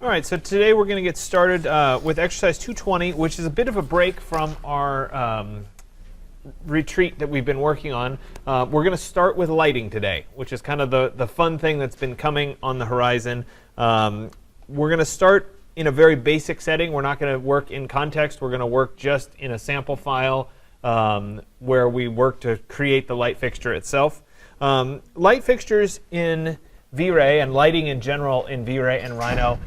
All right, so today we're going to get started with exercise 220, which is a bit of a break from our retreat that we've been working on. We're going to start with lighting today, which is kind of the fun thing that's been coming on the horizon. We're going to start in a very basic setting. We're not going to work in context. We're going to work just in a sample file where we work to create the light fixture itself. Light fixtures in V-Ray and lighting in general in V-Ray and Rhino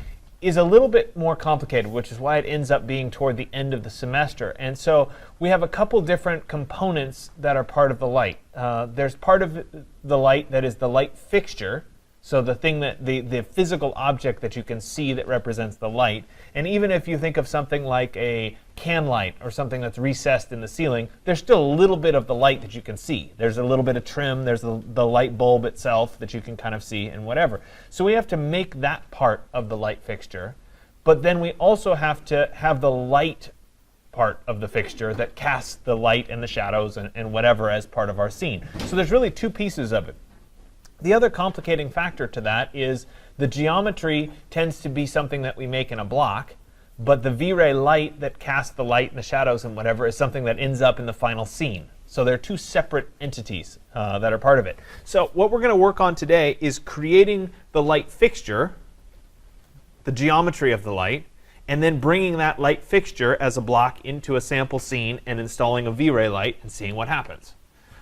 is a little bit more complicated, which is why it ends up being toward the end of the semester. And so we have a couple different components that are part of the light. There's part of the light that is the light fixture, so the thing that the physical object that you can see that represents the light. And even if you think of something like a can light or something that's recessed in the ceiling, there's still a little bit of the light that you can see. There's a little bit of trim, there's the light bulb itself that you can kind of see and whatever. So we have to make that part of the light fixture, but then we also have to have the light part of the fixture that casts the light and the shadows and whatever as part of our scene. So there's really two pieces of it. The other complicating factor to that is the geometry tends to be something that we make in a block, but the V-Ray light that casts the light and the shadows and whatever is something that ends up in the final scene. So they're two separate entities that are part of it. So what we're going to work on today is creating the light fixture, the geometry of the light, and then bringing that light fixture as a block into a sample scene and installing a V-Ray light and seeing what happens.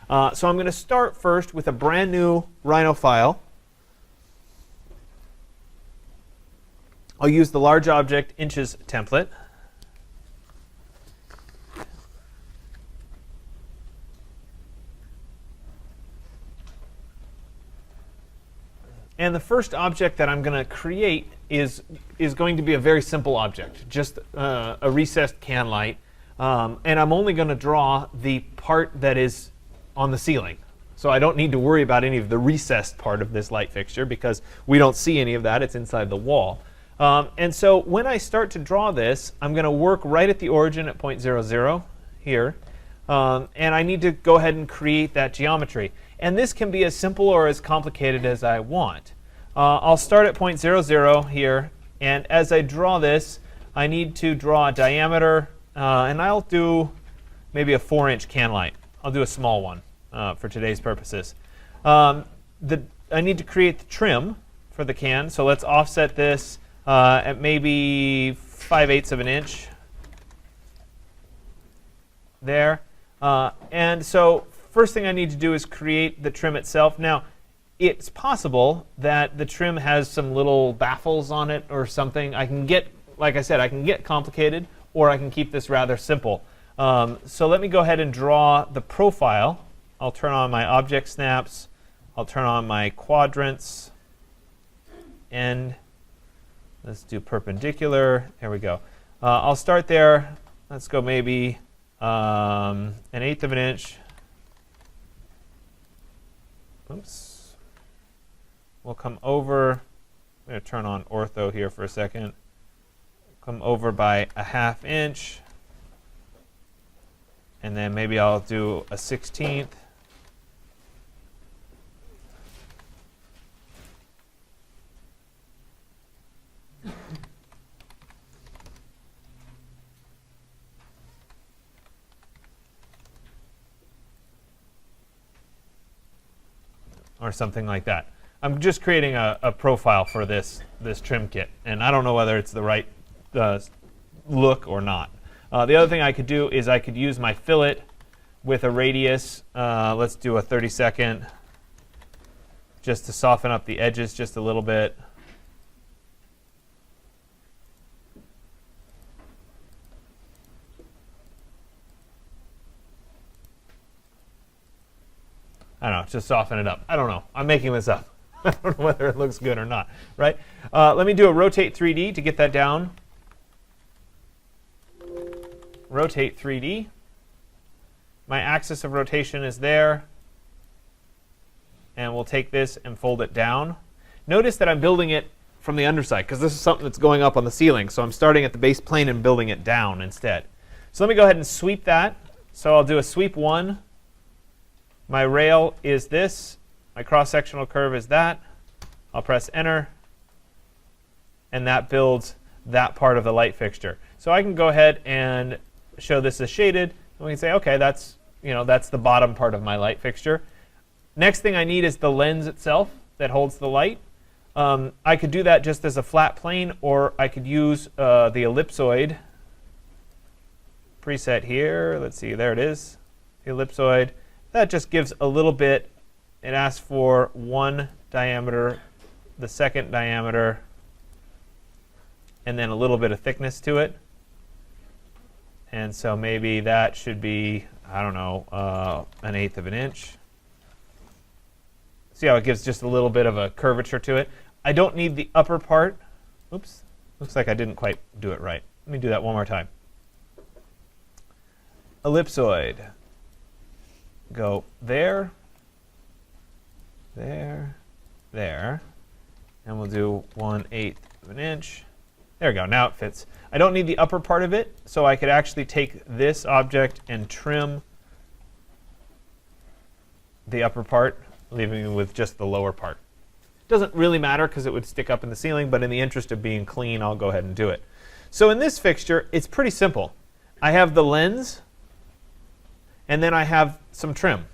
So I'm going to start first with a brand new Rhino file. I'll use the large object inches template. And the first object that I'm going to create is going to be a very simple object, just a recessed can light. And I'm only going to draw the part that is on the ceiling. So I don't need to worry about any of the recessed part of this light fixture because we don't see any of that. It's inside the wall. And so when I start to draw this, I'm going to work right at the origin at 0.00 here. And I need to go ahead and create that geometry. And this can be as simple or as complicated as I want. I'll start at 0.00 here. And as I draw this, I need to draw a diameter. And I'll do maybe a 4-inch can light. I'll do a small one for today's purposes. I need to create the trim for the can. So let's offset this at maybe 5/8 of an inch. There. And so first thing I need to do is create the trim itself. Now, it's possible that the trim has some little baffles on it or something. I can get, like I said, I can get complicated, or I can keep this rather simple. So let me go ahead and draw the profile. I'll turn on my object snaps. I'll turn on my quadrants. And let's do perpendicular. There we go. I'll start there. Let's go maybe 1/8 of an inch. Oops. We'll come over. I'm going to turn on ortho here for a second. Come over by 1/2 inch. And then maybe I'll do a 1/16. Or something like that. I'm just creating a profile for this trim kit. And I don't know whether it's the right look or not. The other thing I could do is I could use my fillet with a radius. Let's do a 32nd, just to soften up the edges just a little bit. I don't know, just soften it up. I don't know. I'm making this up. I don't know whether it looks good or not, right? Let me do a rotate 3D to get that down. Rotate 3D. My axis of rotation is there. And we'll take this and fold it down. Notice that I'm building it from the underside because this is something that's going up on the ceiling. So I'm starting at the base plane and building it down instead. So let me go ahead and sweep that. So I'll do a sweep 1. My rail is this. My cross-sectional curve is that. I'll press enter. and that builds that part of the light fixture. So I can go ahead and show this as shaded, and we can say, okay, that's the bottom part of my light fixture. Next thing I need is the lens itself that holds the light. I could do that just as a flat plane, or I could use the ellipsoid preset here. Let's see, there it is, the ellipsoid. That just gives a little bit. It asks for one diameter, the second diameter, and then a little bit of thickness to it. And so maybe that should be, I don't know, 1/8 of an inch. See how it gives just a little bit of a curvature to it? I don't need the upper part. Oops, looks like I didn't quite do it right. Let me do that one more time. Ellipsoid. Go there, there, there, and we'll do 1/8 of an inch. There we go, now it fits. I don't need the upper part of it, so I could actually take this object and trim the upper part, leaving me with just the lower part. It doesn't really matter because it would stick up in the ceiling, but in the interest of being clean, I'll go ahead and do it. So in this fixture, it's pretty simple. I have the lens, and then I have some trim.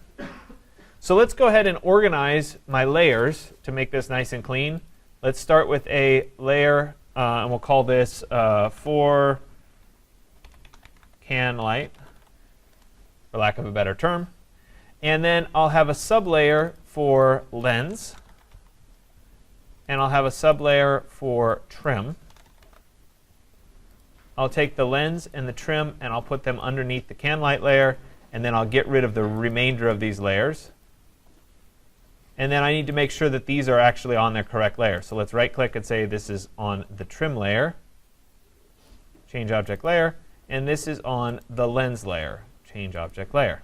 So let's go ahead and organize my layers to make this nice and clean. Let's start with a layer, and we'll call this for can light, for lack of a better term. And then I'll have a sublayer for lens, and I'll have a sublayer for trim. I'll take the lens and the trim and I'll put them underneath the can light layer, and then I'll get rid of the remainder of these layers. And then I need to make sure that these are actually on their correct layer. So let's right click and say this is on the trim layer, change object layer, and this is on the lens layer, change object layer.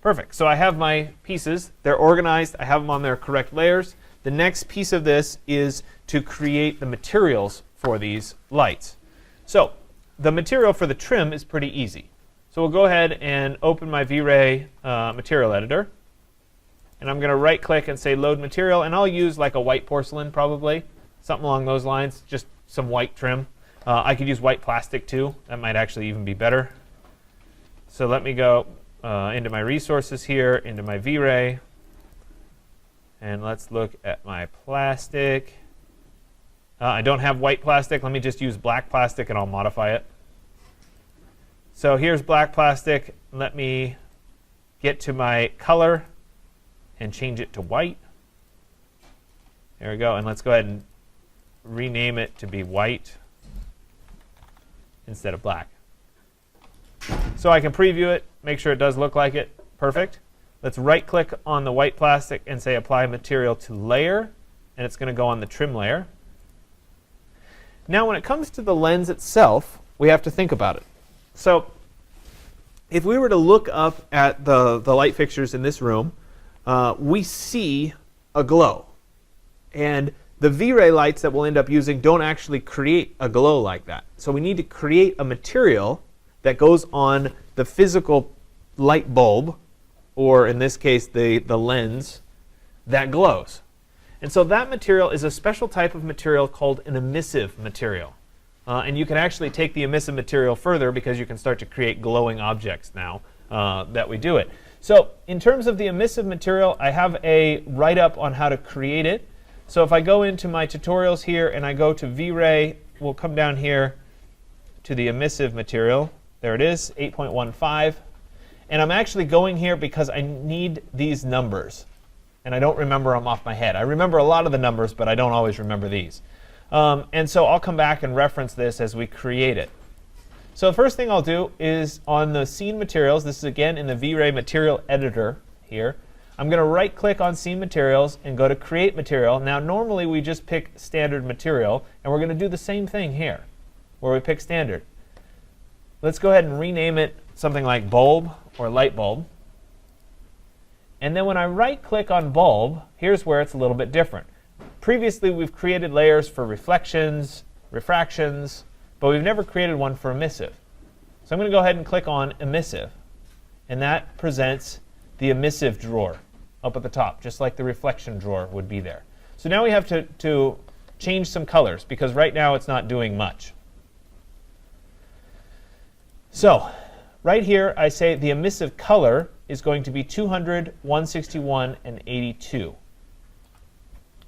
Perfect. So I have my pieces. They're organized. I have them on their correct layers. The next piece of this is to create the materials for these lights. So the material for the trim is pretty easy. So we'll go ahead and open my V-Ray material editor. And I'm going to right click and say load material, and I'll use like a white porcelain probably, something along those lines, just some white trim. I could use white plastic too. That might actually even be better. So let me go into my resources here, into my V-Ray, and let's look at my plastic. I don't have white plastic. Let me just use black plastic and I'll modify it. So here's black plastic. Let me get to my color and change it to white. There we go. And let's go ahead and rename it to be white instead of black. So I can preview it, make sure it does look like it. Perfect. Let's right click on the white plastic and say apply material to layer, and it's going to go on the trim layer. Now when it comes to the lens itself, we have to think about it. So if we were to look up at the light fixtures in this room, we see a glow. And the V-Ray lights that we'll end up using don't actually create a glow like that. So we need to create a material that goes on the physical light bulb, or in this case the lens, that glows. And so that material is a special type of material called an emissive material. And you can actually take the emissive material further because you can start to create glowing objects now that we do it. So in terms of the emissive material, I have a write-up on how to create it. So if I go into my tutorials here and I go to V-Ray, we'll come down here to the emissive material. There it is, 8.15. And I'm actually going here because I need these numbers. And I don't remember them off my head. I remember a lot of the numbers, but I don't always remember these. And so I'll come back and reference this as we create it. So the first thing I'll do is on the scene materials, this is again in the V-Ray material editor here, I'm going to right click on scene materials and go to create material. Now normally we just pick standard material, and we're going to do the same thing here where we pick standard. Let's go ahead and rename it something like bulb or light bulb. And then when I right click on bulb, here's where it's a little bit different. Previously we've created layers for reflections, refractions, but we've never created one for emissive. So I'm going to go ahead and click on emissive, and that presents the emissive drawer up at the top, just like the reflection drawer would be there. So now we have to change some colors, because right now it's not doing much. So right here, I say the emissive color is going to be 200, 161, and 82.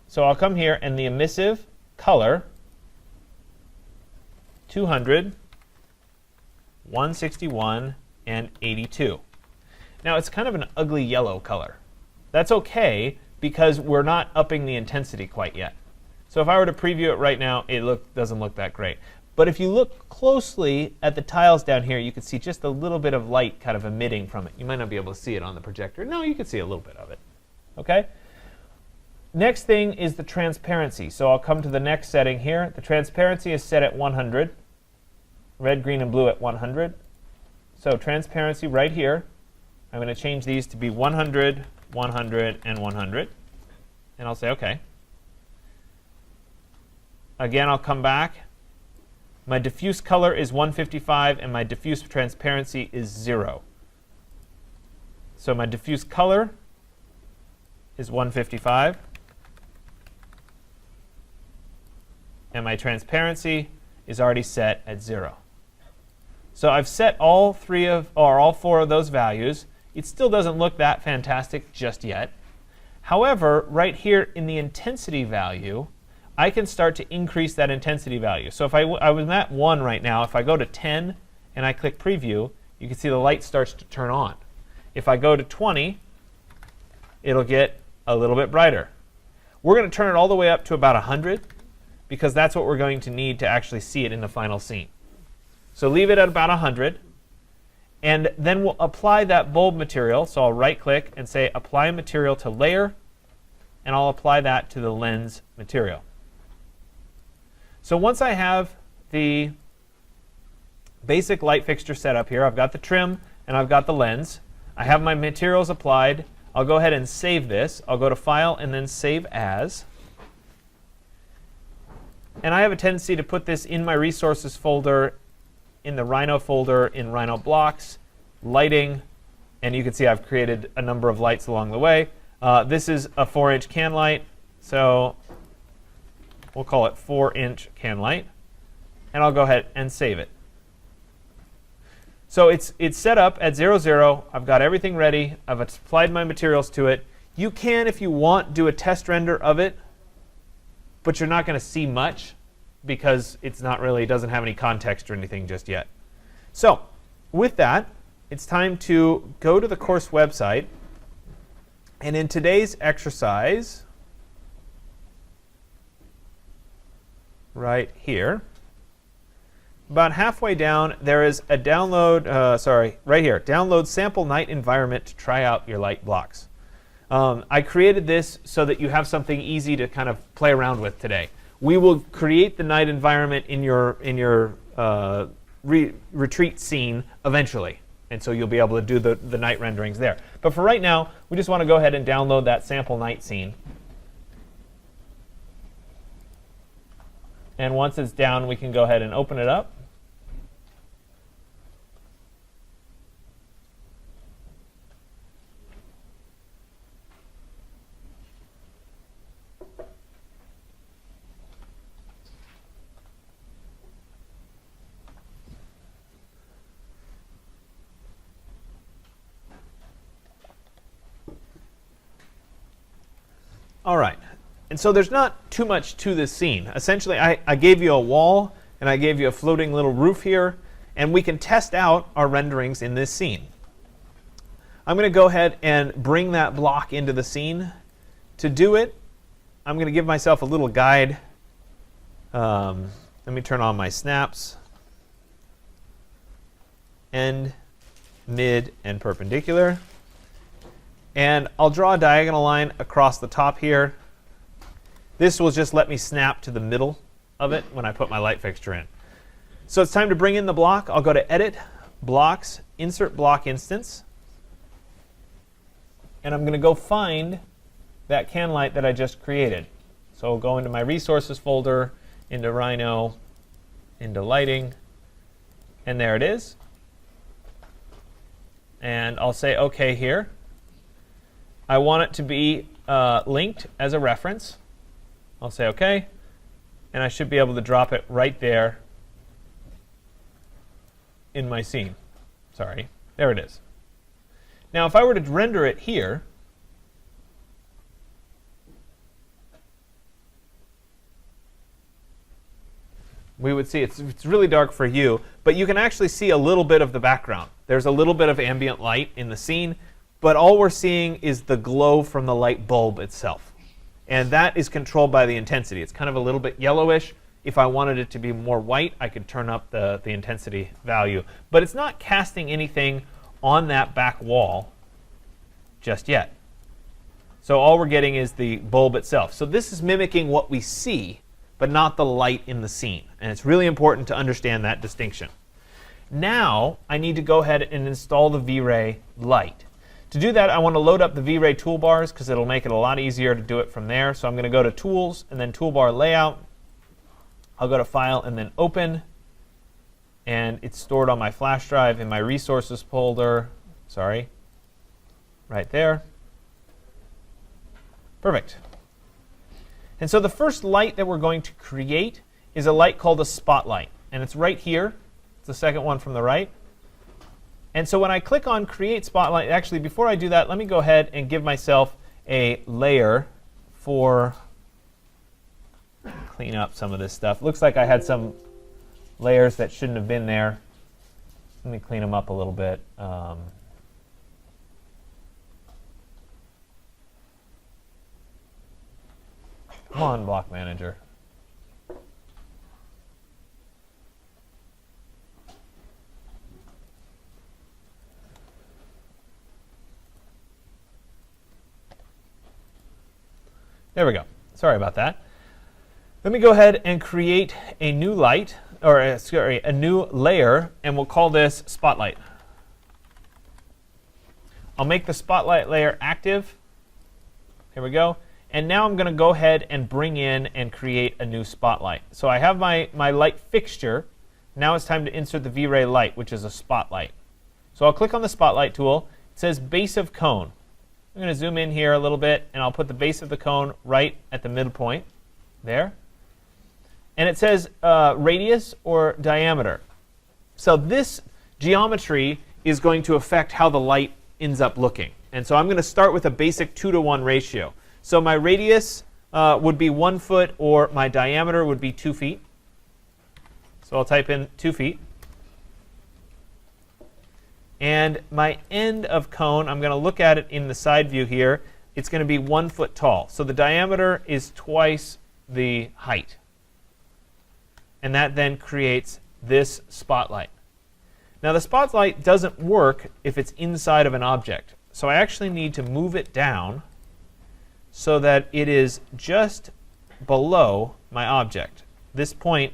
So I'll come here, and the emissive color, 200, 161, and 82. Now, it's kind of an ugly yellow color. That's OK, because we're not upping the intensity quite yet. So if I were to preview it right now, it doesn't look that great. But if you look closely at the tiles down here, you can see just a little bit of light kind of emitting from it. You might not be able to see it on the projector. No, you can see a little bit of it. OK? Next thing is the transparency. So I'll come to the next setting here. The transparency is set at 100. Red, green, and blue at 100. So transparency right here, I'm going to change these to be 100, 100, and 100. And I'll say OK. Again, I'll come back. My diffuse color is 155, and my diffuse transparency is 0. So my diffuse color is 155. And my transparency is already set at 0. So I've set all four of those values. It still doesn't look that fantastic just yet. However, right here in the intensity value, I can start to increase that intensity value. So if I was at 1 right now, if I go to 10 and I click preview, you can see the light starts to turn on. If I go to 20, it'll get a little bit brighter. We're going to turn it all the way up to about 100, because that's what we're going to need to actually see it in the final scene. So leave it at about 100. And then we'll apply that bulb material. So I'll right-click and say Apply Material to Layer, and I'll apply that to the lens material. So once I have the basic light fixture set up here, I've got the trim and I've got the lens. I have my materials applied. I'll go ahead and save this. I'll go to File and then Save As. And I have a tendency to put this in my Resources folder, in the Rhino folder, in Rhino Blocks, Lighting, and you can see I've created a number of lights along the way. This is a 4-inch can light, so we'll call it 4-inch can light, and I'll go ahead and save it. So it's set up at 0, 0. I've got everything ready. I've applied my materials to it. You can, if you want, do a test render of it, but you're not going to see much because it's not really, doesn't have any context or anything just yet. So with that, it's time to go to the course website. And in today's exercise, right here, about halfway down, there is a download, right here, download sample night environment to try out your light blocks. I created this so that you have something easy to kind of play around with today. We will create the night environment in your retreat scene eventually. And so you'll be able to do the night renderings there. But for right now, we just want to go ahead and download that sample night scene. And once it's down, we can go ahead and open it up. All right. And so there's not too much to this scene. Essentially, I gave you a wall, and I gave you a floating little roof here, and we can test out our renderings in this scene. I'm going to go ahead and bring that block into the scene. To do it, I'm going to give myself a little guide. Let me turn on my snaps. End, mid, and perpendicular. And I'll draw a diagonal line across the top here. This will just let me snap to the middle of it when I put my light fixture in. So it's time to bring in the block. I'll go to Edit, Blocks, Insert Block Instance. And I'm going to go find that can light that I just created. So I'll go into my Resources folder, into Rhino, into Lighting, and there it is. And I'll say OK here. I want it to be linked as a reference. I'll say OK. and I should be able to drop it right there in my scene. Sorry, there it is. Now if I were to render it here, we would see it's really dark for you, but you can actually see a little bit of the background. There's a little bit of ambient light in the scene, but all we're seeing is the glow from the light bulb itself. And that is controlled by the intensity. It's kind of a little bit yellowish. If I wanted it to be more white, I could turn up the intensity value. But it's not casting anything on that back wall just yet. So all we're getting is the bulb itself. So this is mimicking what we see, but not the light in the scene. And it's really important to understand that distinction. Now I need to go ahead and install the V-Ray light. To do that, I want to load up the V-Ray toolbars because it'll make it a lot easier to do it from there. So I'm going to go to Tools and then Toolbar Layout. I'll go to File and then Open. And it's stored on my flash drive in my Resources folder. Sorry, right there. Perfect. And so the first light that we're going to create is a light called a spotlight. And it's right here. It's the second one from the right. And so when I click on Create Spotlight, actually before I do that, let me go ahead and give myself a layer for clean up some of this stuff. Looks like I had some layers that shouldn't have been there. Let me clean them up a little bit. Come on, Block Manager. There we go. Sorry about that. Let me go ahead and create a new light, or a new layer, and we'll call this Spotlight. I'll make the Spotlight layer active. Here we go. And now I'm going to go ahead and bring in and create a new spotlight. So I have my light fixture. Now it's time to insert the V-Ray light, which is a spotlight. So I'll click on the Spotlight tool. It says Base of Cone. I'm going to zoom in here a little bit, and I'll put the base of the cone right at the midpoint there. And it says radius or diameter. So this geometry is going to affect how the light ends up looking. And so I'm going to start with a basic 2-to-1 ratio. So my radius would be 1 foot, or my diameter would be 2 feet. So I'll type in 2 feet. And my end of cone, I'm going to look at it in the side view here. It's going to be 1 foot tall. So the diameter is twice the height. And that then creates this spotlight. Now the spotlight doesn't work if it's inside of an object. So I actually need to move it down so that it is just below my object. This point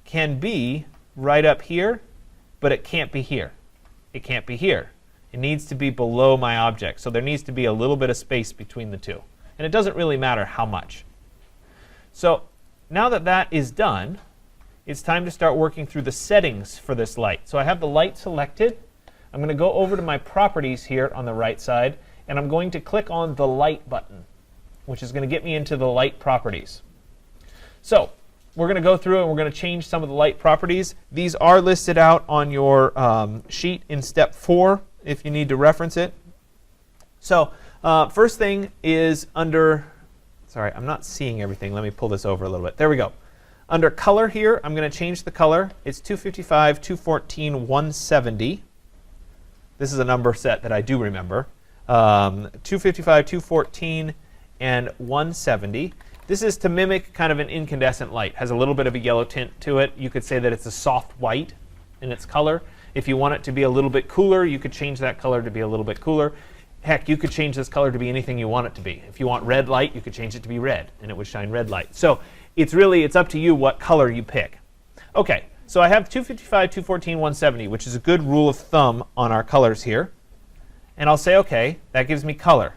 can be right up here, but it can't be here. It can't be here. It needs to be below my object. So there needs to be a little bit of space between the two. And it doesn't really matter how much. So now that that is done, it's time to start working through the settings for this light. So I have the light selected. I'm going to go over to my properties here on the right side, and I'm going to click on the light button, which is going to get me into the light properties. So we're going to go through and we're going to change some of the light properties. These are listed out on your sheet in step 4 if you need to reference it. So first thing is under, sorry, I'm not seeing everything. Let me pull this over a little bit. There we go. Under color here, I'm going to change the color. It's 255, 214, 170. This is a number set that I do remember. 255, 214, and 170. This is to mimic kind of an incandescent light. Has a little bit of a yellow tint to it. You could say that it's a soft white in its color. If you want it to be a little bit cooler, you could change that color to be a little bit cooler. Heck, you could change this color to be anything you want it to be. If you want red light, you could change it to be red, and it would shine red light. So it's up to you what color you pick. OK, so I have 255, 214, 170, which is a good rule of thumb on our colors here. And I'll say, OK, that gives me color.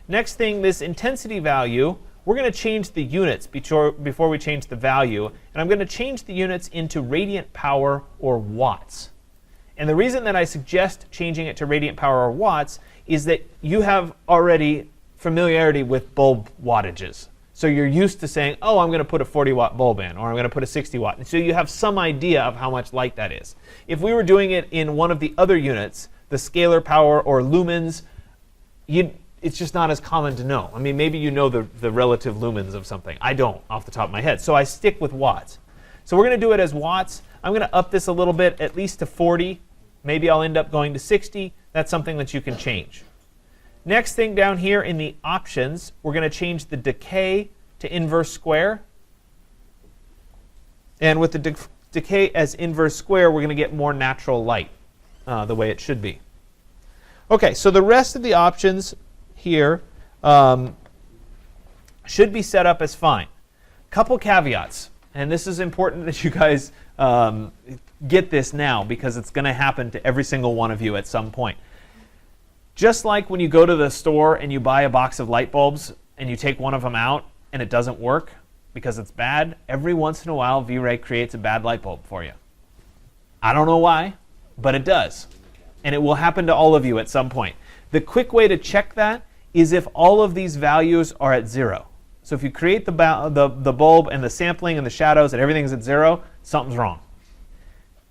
Next thing, this intensity value, we're going to change the units before we change the value. And I'm going to change the units into radiant power or watts. And the reason that I suggest changing it to radiant power or watts is that you have already familiarity with bulb wattages. So you're used to saying, oh, I'm going to put a 40-watt bulb in, or I'm going to put a 60-watt. And so you have some idea of how much light that is. If we were doing it in one of the other units, the scalar power or lumens, it's just not as common to know. I mean, maybe you know the relative lumens of something. I don't off the top of my head. So I stick with watts. So we're going to do it as watts. I'm going to up this a little bit, at least to 40. Maybe I'll end up going to 60. That's something that you can change. Next thing down here in the options, we're going to change the decay to inverse square. And with the decay as inverse square, we're going to get more natural light, the way it should be. OK, so the rest of the options here should be set up as fine. Couple caveats. And this is important that you guys get this now, because it's going to happen to every single one of you at some point. Just like when you go to the store and you buy a box of light bulbs and you take one of them out and it doesn't work because it's bad, every once in a while V-Ray creates a bad light bulb for you. I don't know why, but it does. And it will happen to all of you at some point. The quick way to check that is if all of these values are at 0. So if you create the bulb and the sampling and the shadows and everything's at 0, something's wrong.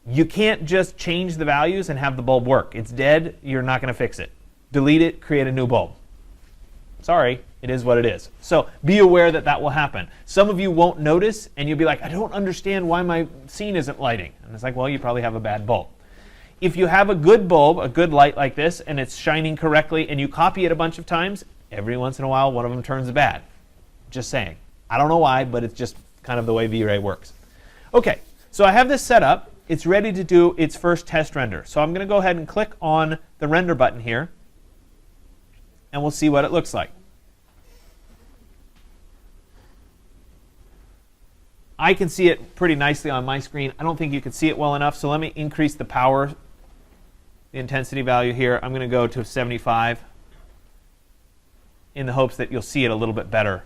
You can't just change the values and have the bulb work. It's dead. You're not going to fix it. Delete it, create a new bulb. Sorry, it is what it is. So be aware that that will happen. Some of you won't notice, and you'll be like, I don't understand why my scene isn't lighting. And it's like, well, you probably have a bad bulb. If you have a good bulb, a good light like this, and it's shining correctly, and you copy it a bunch of times, every once in a while, one of them turns bad. Just saying. I don't know why, but it's just kind of the way V-Ray works. OK, so I have this set up. It's ready to do its first test render. So I'm going to go ahead and click on the render button here, and we'll see what it looks like. I can see it pretty nicely on my screen. I don't think you can see it well enough, so let me increase the power, the intensity value here. I'm going to go to 75 in the hopes that you'll see it a little bit better.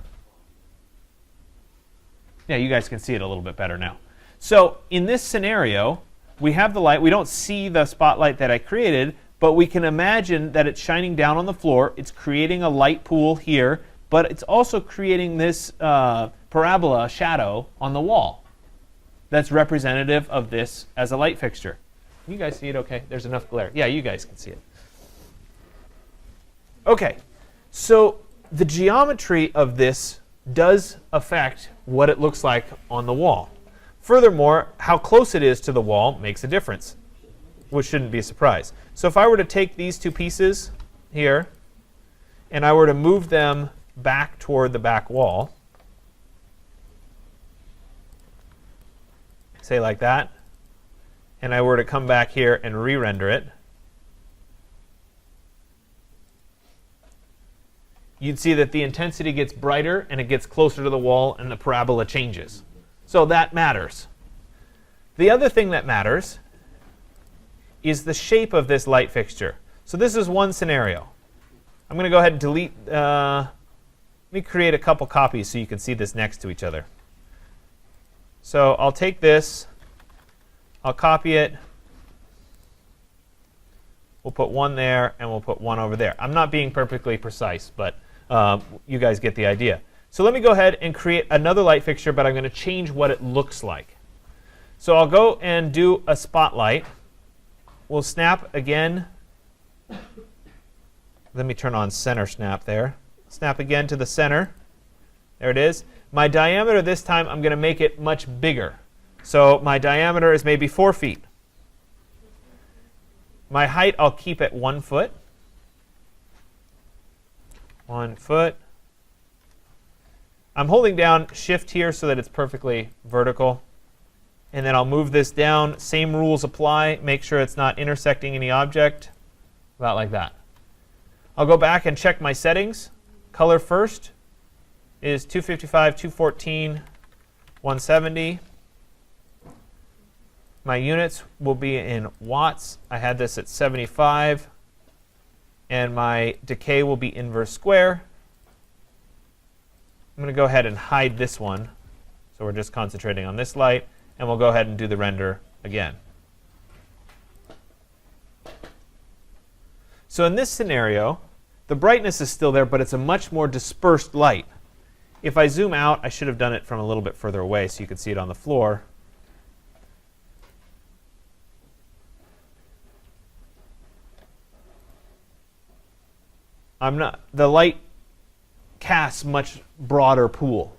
Yeah, you guys can see it a little bit better now. So in this scenario, we have the light. We don't see the spotlight that I created, but we can imagine that it's shining down on the floor. It's creating a light pool here, but it's also creating this parabola shadow on the wall that's representative of this as a light fixture. You guys see it OK? There's enough glare. Yeah, you guys can see it. OK, so the geometry of this does affect what it looks like on the wall. Furthermore, how close it is to the wall makes a difference, which shouldn't be a surprise. So if I were to take these two pieces here, and I were to move them back toward the back wall, say like that, and I were to come back here and re-render it, you'd see that the intensity gets brighter and it gets closer to the wall and the parabola changes. So that matters. The other thing that matters is the shape of this light fixture. So this is one scenario. I'm going to go ahead and delete. Let me create a couple copies so you can see this next to each other. So I'll take this. I'll copy it. We'll put one there, and we'll put one over there. I'm not being perfectly precise, but you guys get the idea. So let me go ahead and create another light fixture, but I'm going to change what it looks like. So I'll go and do a spotlight. We'll snap again. Let me turn on center snap there. Snap again to the center. There it is. My diameter this time, I'm going to make it much bigger. So my diameter is maybe 4 feet. My height, I'll keep at 1 foot. 1 foot. I'm holding down Shift here so that it's perfectly vertical. And then I'll move this down. Same rules apply. Make sure it's not intersecting any object. About like that. I'll go back and check my settings. Color first is 255, 214, 170. My units will be in watts. I had this at 75. And my decay will be inverse square. I'm going to go ahead and hide this one. So we're just concentrating on this light. And we'll go ahead and do the render again. So in this scenario, the brightness is still there, but it's a much more dispersed light. If I zoom out, I should have done it from a little bit further away so you could see it on the floor. The light casts much broader pool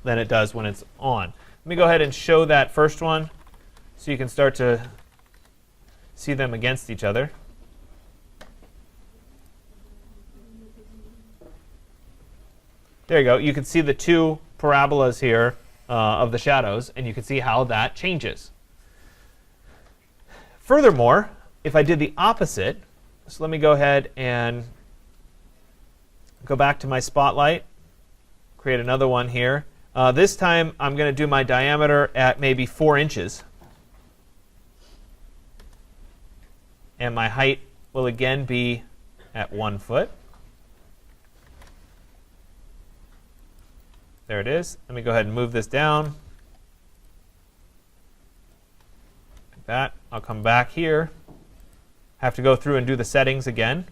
than it does when it's on. Let me go ahead and show that first one so you can start to see them against each other. There you go. You can see the two parabolas here of the shadows, and you can see how that changes. Furthermore, if I did the opposite, so let me go ahead and go back to my spotlight, create another one here. This time, I'm going to do my diameter at maybe 4 inches. And my height will again be at 1 foot. There it is. Let me go ahead and move this down. Like that. I'll come back here. Have to go through and do the settings again.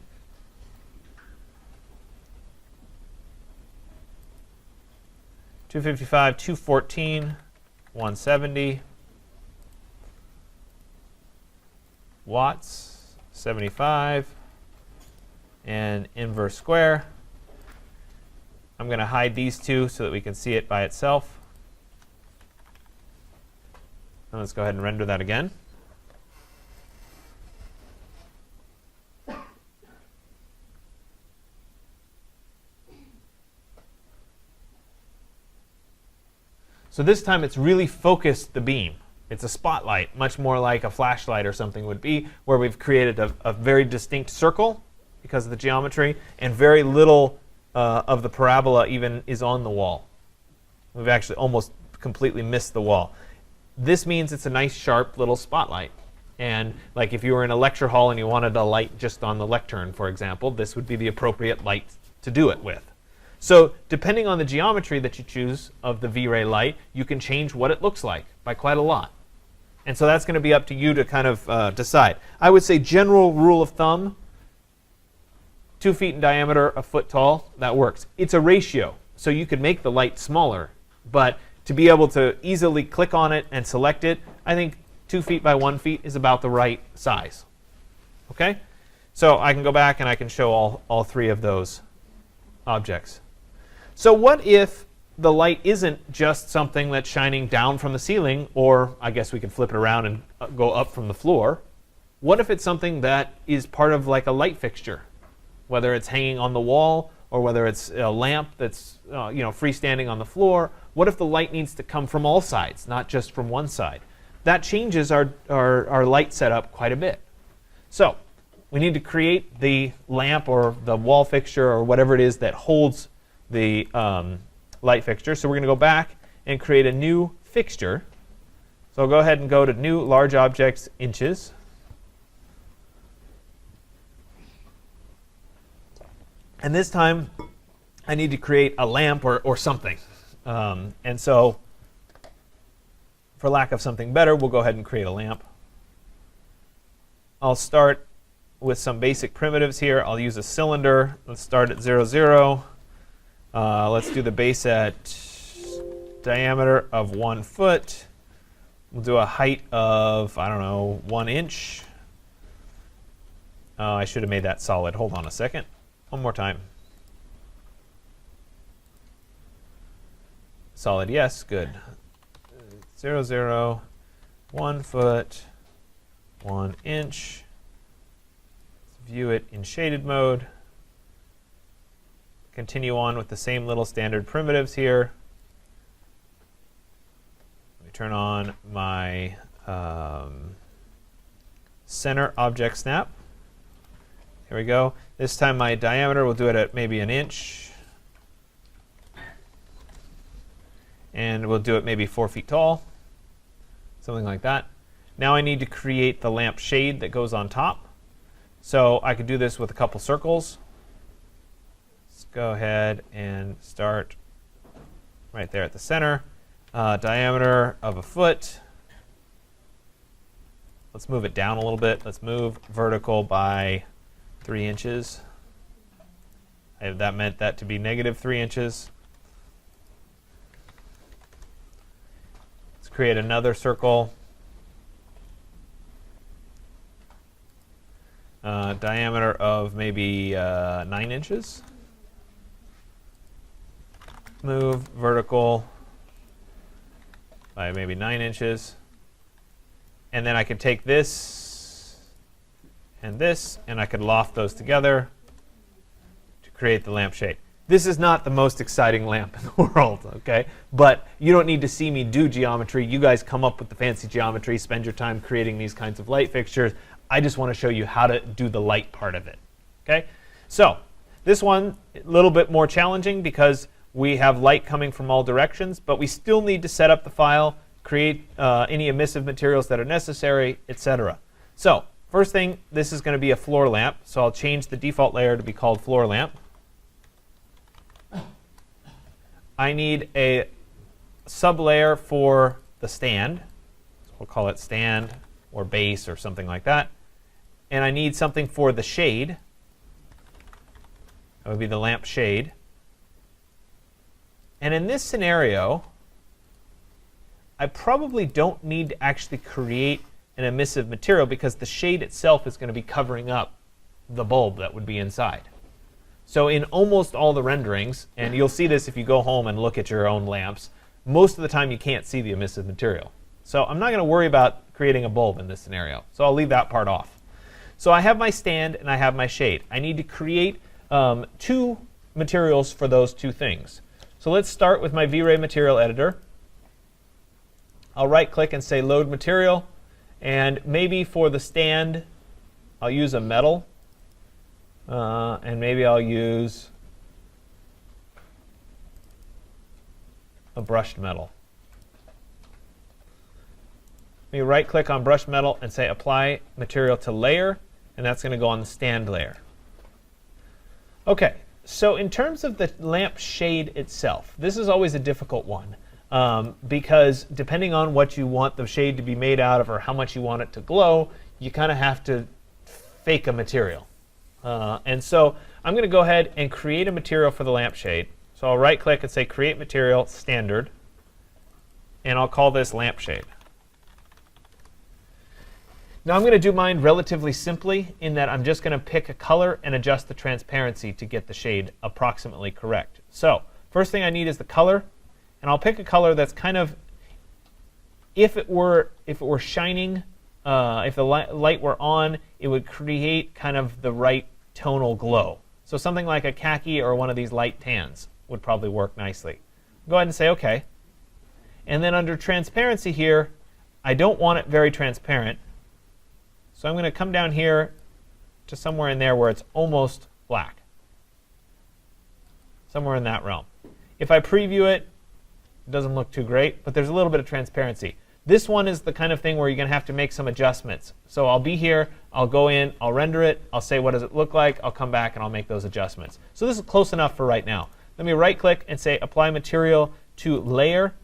$255, $214, $170. Watts, 75. And inverse square. I'm going to hide these two so that we can see it by itself. And let's go ahead and render that again. So this time it's really focused the beam. It's a spotlight, much more like a flashlight or something would be, where we've created a very distinct circle because of the geometry, and very little of the parabola even is on the wall. We've actually almost completely missed the wall. This means it's a nice, sharp little spotlight. And like if you were in a lecture hall and you wanted a light just on the lectern, for example, this would be the appropriate light to do it with. So depending on the geometry that you choose of the V-Ray light, you can change what it looks like by quite a lot. And so that's going to be up to you to kind of decide. I would say general rule of thumb, 2 feet in diameter, a foot tall, that works. It's a ratio, so you could make the light smaller, but to be able to easily click on it and select it, I think 2 feet by 1 feet is about the right size. Okay? So I can go back and I can show all three of those objects. So what if the light isn't just something that's shining down from the ceiling, or I guess we could flip it around and go up from the floor. What if it's something that is part of like a light fixture? Whether it's hanging on the wall or whether it's a lamp that's freestanding on the floor. What if the light needs to come from all sides, not just from one side? That changes our light setup quite a bit. So we need to create the lamp or the wall fixture or whatever it is that holds the light fixture. So we're going to go back and create a new fixture. So I'll go ahead and go to New Large Objects, Inches. And this time, I need to create a lamp or something. And so, for lack of something better, we'll go ahead and create a lamp. I'll start with some basic primitives here. I'll use a cylinder. Let's start at 0, 0. Let's do the base at diameter of 1 foot. We'll do a height of, 1 inch. I should have made that solid. Hold on a second. One more time. Solid, yes, good. 0, 0, 1 foot, 1 inch. Let's view it in shaded mode. Continue on with the same little standard primitives here. Let me turn on my center object snap. Here we go. This time my diameter, we'll do it at maybe 1 inch. And we'll do it maybe 4 feet tall. Something like that. Now I need to create the lamp shade that goes on top. So I could do this with a couple circles. Let's go ahead and start right there at the center. Diameter of 1 foot. Let's move it down a little bit. Let's move vertical by 3 inches. That meant that to be -3 inches. create another circle. Diameter of maybe 9 inches. Move vertical by maybe 9 inches. And then I could take this, and I could loft those together to create the lampshade. This is not the most exciting lamp in the world, okay? But you don't need to see me do geometry. You guys come up with the fancy geometry, spend your time creating these kinds of light fixtures. I just want to show you how to do the light part of it, okay? So this one, a little bit more challenging because we have light coming from all directions, but we still need to set up the file, create any emissive materials that are necessary, etc. So first thing, this is going to be a floor lamp. So I'll change the default layer to be called floor lamp. I need a sub-layer for the stand. So we'll call it stand or base or something like that. And I need something for the shade. That would be the lamp shade. And in this scenario, I probably don't need to actually create an emissive material because the shade itself is going to be covering up the bulb that would be inside. So in almost all the renderings, and you'll see this if you go home and look at your own lamps, most of the time you can't see the emissive material. So I'm not going to worry about creating a bulb in this scenario. So I'll leave that part off. So I have my stand and I have my shade. I need to create 2 materials for those 2 things. So let's start with my V-Ray material editor. I'll right click and say load material. And maybe for the stand, I'll use a metal. And maybe I'll use a brushed metal. Let me right click on brushed metal and say apply material to layer, and that's going to go on the stand layer. Okay, so in terms of the lamp shade itself, this is always a difficult one because depending on what you want the shade to be made out of or how much you want it to glow, you kind of have to fake a material. And so I'm going to go ahead and create a material for the lampshade. So I'll right click and say create material standard, and I'll call this lampshade. Now I'm going to do mine relatively simply in that I'm just going to pick a color and adjust the transparency to get the shade approximately correct. So first thing I need is the color, and I'll pick a color that's kind of, if it were shining, if the light were on, it would create kind of the right tonal glow. So something like a khaki or one of these light tans would probably work nicely. Go ahead and say OK. And then under transparency here, I don't want it very transparent. So I'm going to come down here to somewhere in there where it's almost black. Somewhere in that realm. If I preview it, it doesn't look too great, but there's a little bit of transparency. This one is the kind of thing where you're going to have to make some adjustments. So I'll be here, I'll go in, I'll render it, I'll say what does it look like, I'll come back and I'll make those adjustments. So this is close enough for right now. Let me right click and say apply material to layer,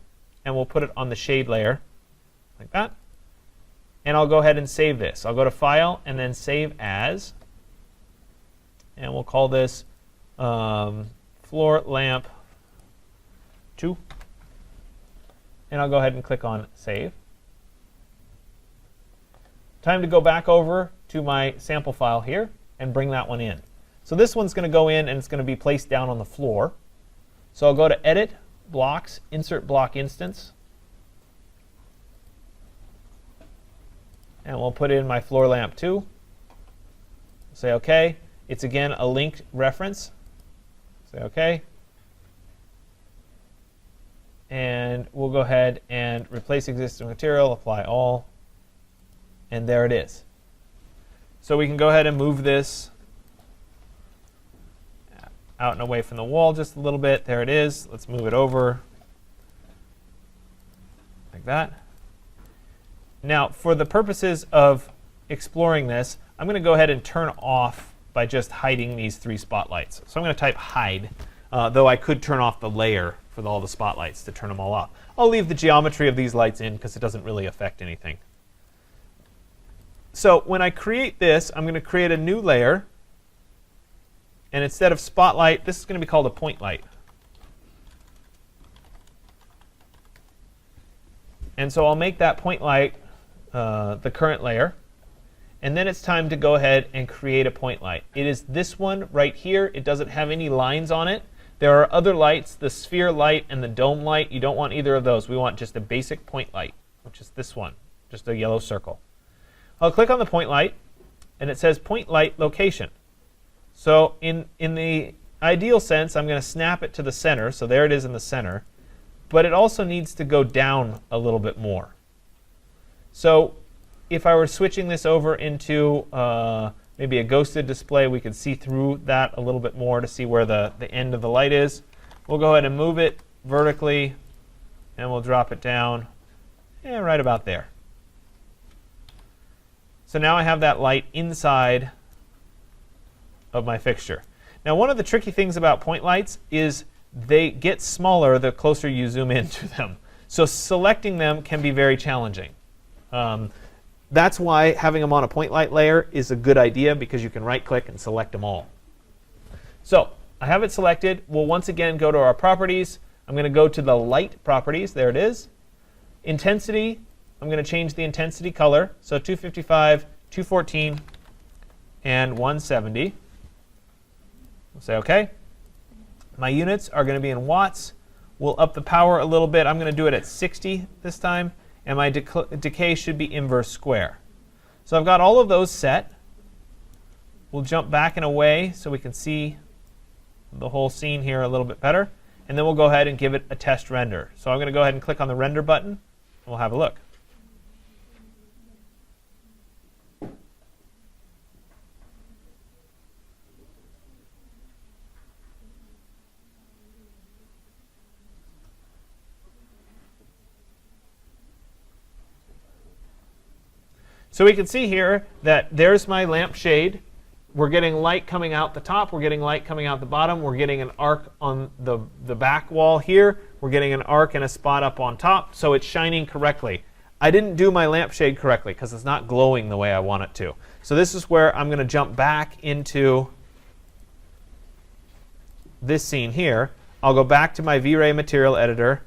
and we'll put it on the shade layer, like that. And I'll go ahead and save this. I'll go to File and then Save As. And we'll call this Floor Lamp 2. And I'll go ahead and click on Save. Time to go back over to my sample file here and bring that one in. So this one's going to go in and it's going to be placed down on the floor. So I'll go to Edit, Blocks, Insert Block Instance. And we'll put in my floor lamp 2. Say OK. It's again a linked reference. Say OK. And we'll go ahead and replace existing material, apply all. And there it is. So we can go ahead and move this out and away from the wall just a little bit. There it is. Let's move it over like that. Now, for the purposes of exploring this, I'm going to go ahead and turn off by just hiding these 3 spotlights. So I'm going to type hide, though I could turn off the layer for all the spotlights to turn them all off. I'll leave the geometry of these lights in because it doesn't really affect anything. So when I create this, I'm going to create a new layer. And instead of spotlight, this is going to be called a point light. And so I'll make that point light the current layer. And then it's time to go ahead and create a point light. It is this one right here. It doesn't have any lines on it. There are other lights, the sphere light and the dome light. You don't want either of those. We want just a basic point light, which is this one, just a yellow circle. I'll click on the point light, and it says point light location. So in the ideal sense, I'm going to snap it to the center. So there it is in the center. But it also needs to go down a little bit more. So if I were switching this over into maybe a ghosted display, we could see through that a little bit more to see where the end of the light is. We'll go ahead and move it vertically, and we'll drop it down right about there. So now I have that light inside of my fixture. Now, one of the tricky things about point lights is they get smaller the closer you zoom into them. So selecting them can be very challenging. That's why having them on a point light layer is a good idea, because you can right-click and select them all. So I have it selected. We'll once again go to our properties. I'm going to go to the light properties. There it is. Intensity, I'm going to change the intensity color. So 255, 214, and 170. We'll say OK. My units are going to be in watts. We'll up the power a little bit. I'm going to do it at 60 this time. And my decay should be inverse square. So I've got all of those set. We'll jump back and away so we can see the whole scene here a little bit better. And then we'll go ahead and give it a test render. So I'm going to go ahead and click on the render button, and we'll have a look. So we can see here that there's my lamp shade. We're getting light coming out the top. We're getting light coming out the bottom. We're getting an arc on the back wall here. We're getting an arc and a spot up on top. So it's shining correctly. I didn't do my lamp shade correctly because it's not glowing the way I want it to. So this is where I'm going to jump back into this scene here. I'll go back to my V-Ray material editor.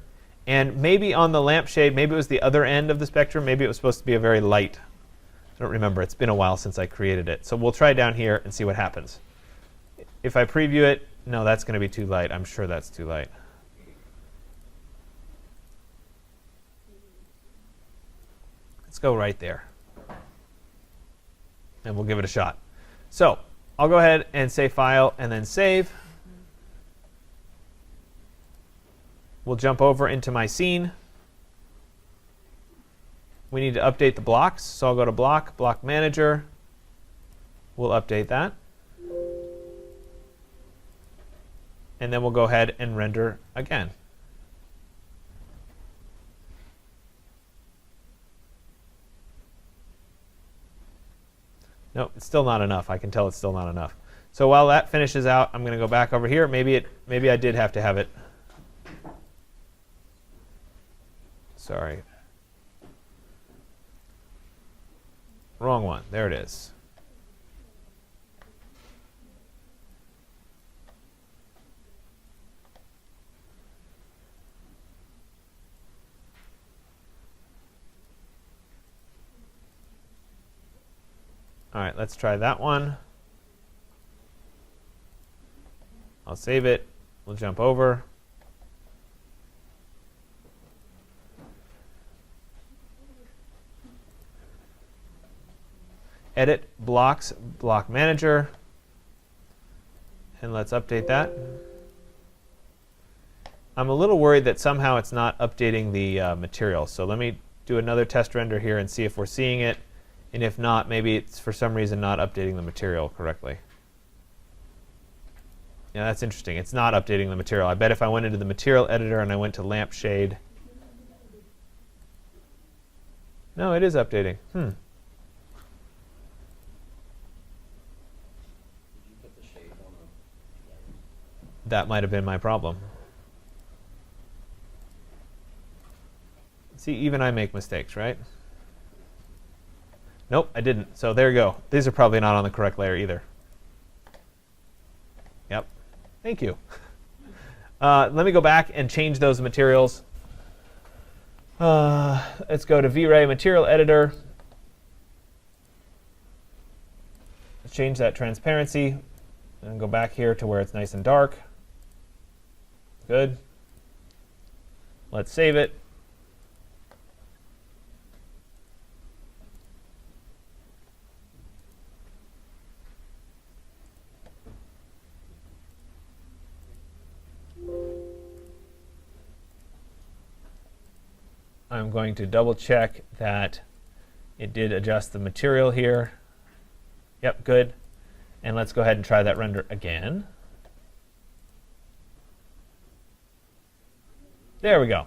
And maybe on the lampshade, maybe it was the other end of the spectrum. Maybe it was supposed to be a very light. I don't remember. It's been a while since I created it. So we'll try down here and see what happens. If I preview it, no, that's going to be too light. I'm sure that's too light. Let's go right there. And we'll give it a shot. So I'll go ahead and say File and then Save. We'll jump over into my scene. We need to update the blocks, so I'll go to Block, Block Manager. We'll update that. And then we'll go ahead and render again. No, it's still not enough. I can tell it's still not enough. So while that finishes out, I'm going to go back over here. Maybe I did have to have it. Sorry. Wrong one. There it is. All right, let's try that one. I'll save it. We'll jump over. Edit, Blocks, Block Manager. And let's update that. I'm a little worried that somehow it's not updating the material. So let me do another test render here and see if we're seeing it. And if not, maybe it's for some reason not updating the material correctly. Yeah, that's interesting. It's not updating the material. I bet if I went into the material editor and I went to lampshade. No, it is updating. That might have been my problem. See, even I make mistakes, right? Nope, I didn't. So there you go. These are probably not on the correct layer either. Yep. Thank you. Let me go back and change those materials. Let's go to V-Ray Material Editor. Let's change that transparency and go back here to where it's nice and dark. Good. Let's save it. I'm going to double check that it did adjust the material here. Yep, good. And let's go ahead and try that render again. There we go.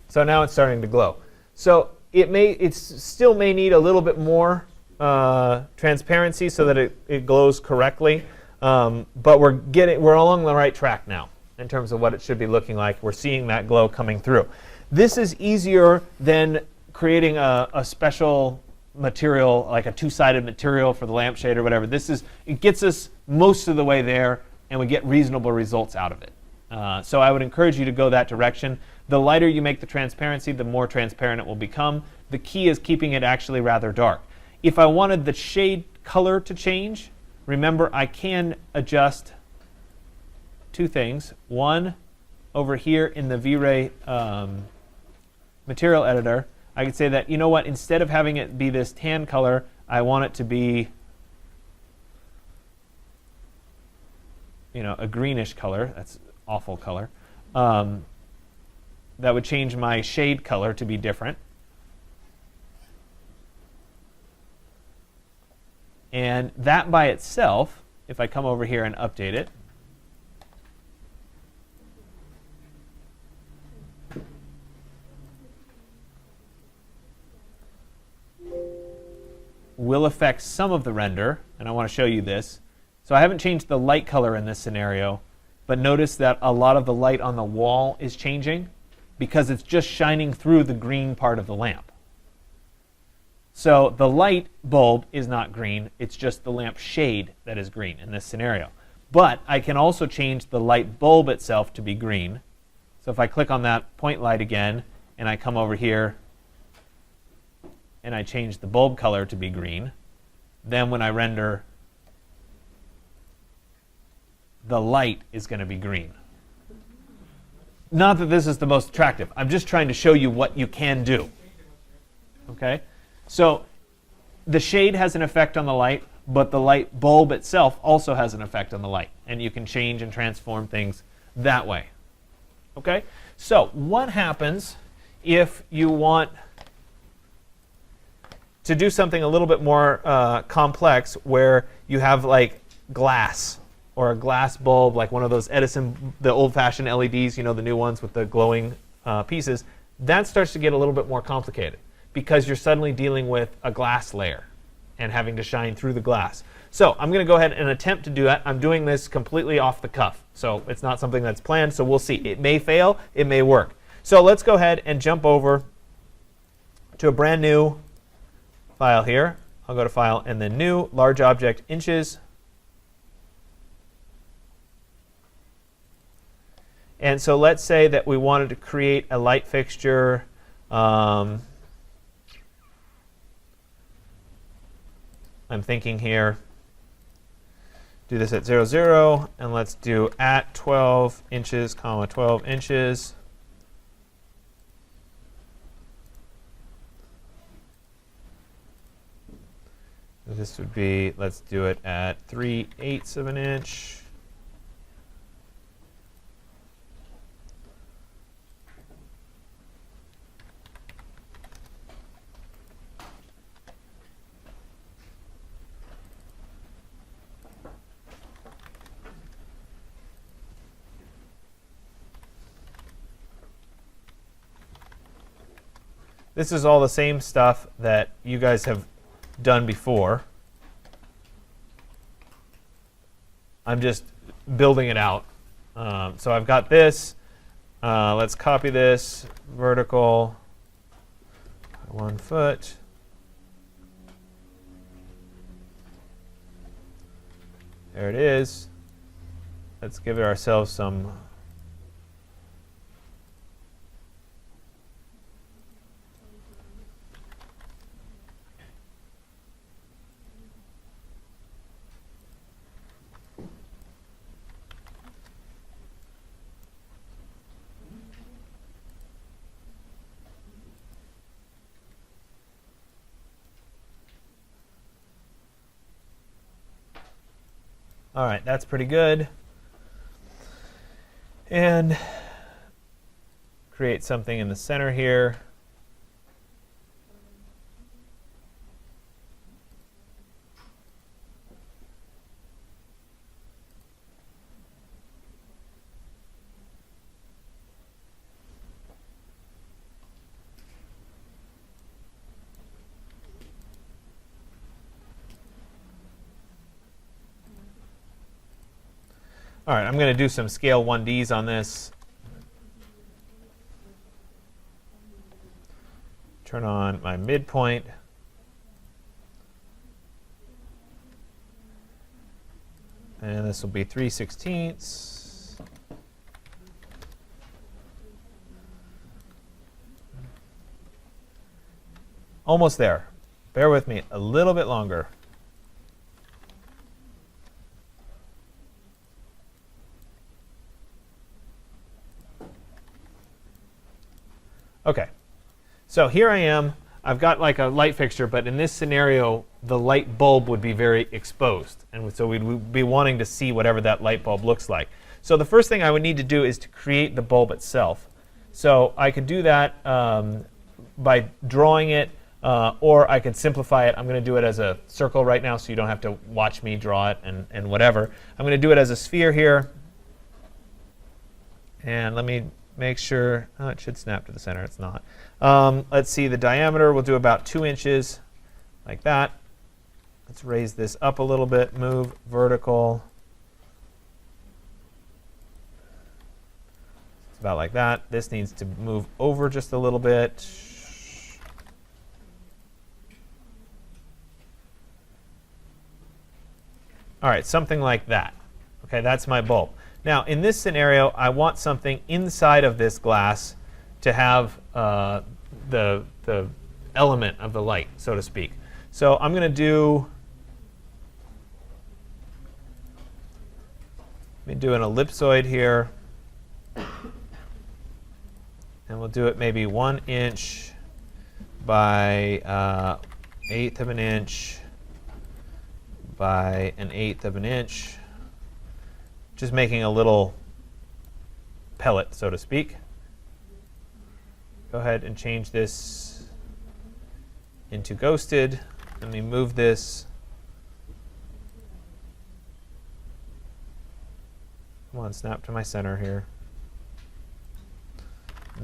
So now it's starting to glow. So it still may need a little bit more transparency so that it glows correctly. But we're along the right track now in terms of what it should be looking like. We're seeing that glow coming through. This is easier than creating a special material, like a two-sided material for the lampshade or whatever. It gets us most of the way there, and we get reasonable results out of it. So I would encourage you to go that direction. The lighter you make the transparency, the more transparent it will become. The key is keeping it actually rather dark. If I wanted the shade color to change, remember I can adjust two things. One, over here in the V-Ray Material Editor, I could say that, you know what, instead of having it be this tan color, I want it to be, a greenish color. That's awful color. That would change my shade color to be different. And that by itself, if I come over here and update it, will affect some of the render, and I want to show you this. So I haven't changed the light color in this scenario, but notice that a lot of the light on the wall is changing because it's just shining through the green part of the lamp. So the light bulb is not green, it's just the lamp shade that is green in this scenario. But I can also change the light bulb itself to be green. So if I click on that point light again, and I come over here, and I change the bulb color to be green, then when I render, the light is going to be green. Not that this is the most attractive. I'm just trying to show you what you can do. Okay? So the shade has an effect on the light, but the light bulb itself also has an effect on the light. And you can change and transform things that way. Okay? So what happens if you want to do something a little bit more complex, where you have like glass or a glass bulb, like one of those Edison, the old-fashioned LEDs, the new ones with the glowing pieces? That starts to get a little bit more complicated because you're suddenly dealing with a glass layer and having to shine through the glass. So I'm going to go ahead and attempt to do that. I'm doing this completely off the cuff, so it's not something that's planned, so we'll see. It may fail, it may work. So let's go ahead and jump over to a brand new file here. I'll go to File and then New, Large Object, Inches. And so let's say that we wanted to create a light fixture. I'm thinking here, do this at 0, 0, and let's do at 12 inches, comma 12 inches. This would be, let's do it at 3/8 of an inch. This is all the same stuff that you guys have done before. I'm just building it out. So I've got this. Let's copy this. Vertical, 1 foot. There it is. Let's give ourselves some All right, that's pretty good. And create something in the center here. All right, I'm going to do some scale 1Ds on this. Turn on my midpoint. And this will be 3/16. Almost there. Bear with me a little bit longer. Okay, so here I am. I've got like a light fixture, but in this scenario, the light bulb would be very exposed. And so we'd be wanting to see whatever that light bulb looks like. So the first thing I would need to do is to create the bulb itself. So I could do that by drawing it, or I could simplify it. I'm going to do it as a circle right now, so you don't have to watch me draw it and whatever. I'm going to do it as a sphere here. And let me make sure, oh, it should snap to the center. It's not. Let's see, the diameter we'll do about 2 inches, like that. Let's raise this up a little bit, move vertical. It's about like that. This needs to move over just a little bit. All right, something like that. Okay, that's my bulb. Now, in this scenario, I want something inside of this glass to have the element of the light, so to speak. So I'm going to do, let me do an ellipsoid here. And we'll do it maybe 1 inch by 1/8 of an inch by 1/8 of an inch. Just making a little pellet, so to speak. Go ahead and change this into ghosted. Let me move this. Come on, snap to my center here.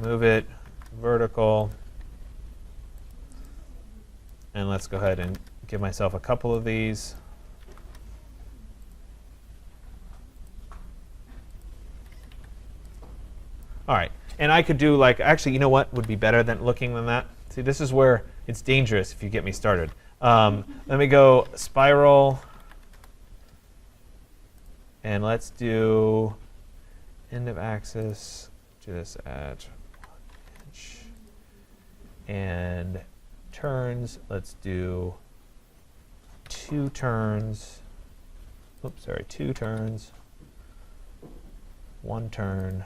Move it vertical. And let's go ahead and give myself a couple of these. All right, and I could do like, actually, you know what would be better than looking than that? See, this is where it's dangerous if you get me started. Let me go spiral, and let's do end of axis. Do this at 1 inch. And turns, let's do 2 turns. Oops, sorry, 2 turns, 1 turn.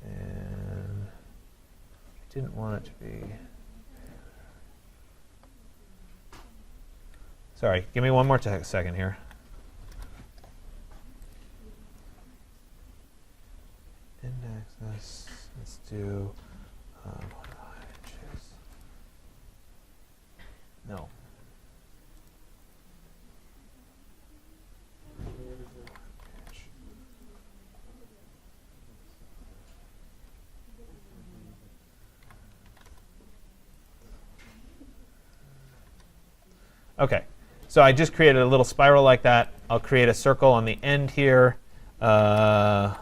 And I didn't want it to be. Sorry, give me one more second here. End axis, let's do 1 inches. No. Okay, so I just created a little spiral like that. I'll create a circle on the end here. No.